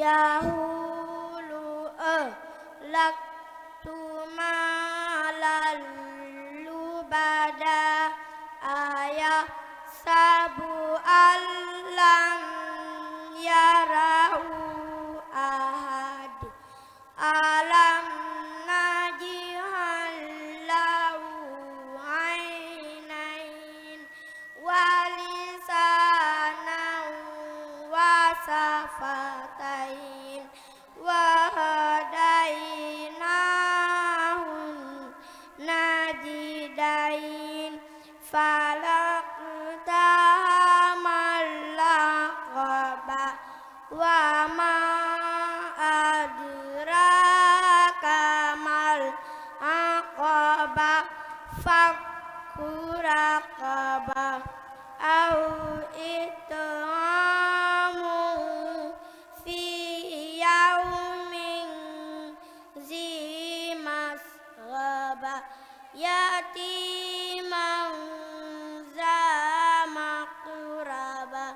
yahulu laktu malal lubada ayah sabu alam yarahu ahad alam najihan lahu ainain walisanan wasafatain wahadainahun najidain falaqtahamal laqaba wa ma adraka mal aqaba fakku raqabah au it'amu fi yaumin zi masghaba yatiman za maqraba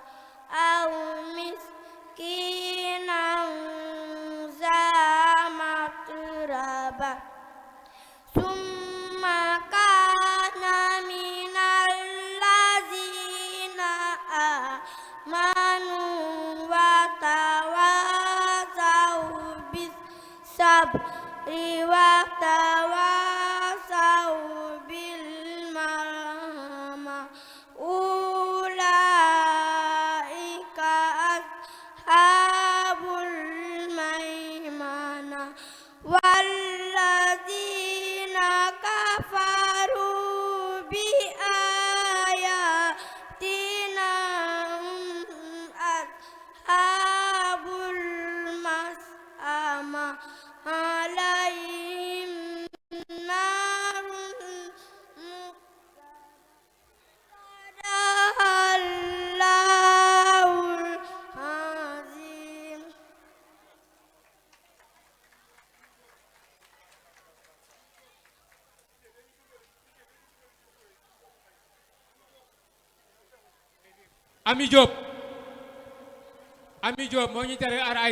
au miskinan za matraba summa kana minal lazina amanu wa tawasau bis sabri wa tawasau bil marhama ulaika ashabul maimana walladzina kafaru bi ayatina ashabul mas'ama alaihim narun muqadahallahul azim. Ami Diop moo ñu tere ar ay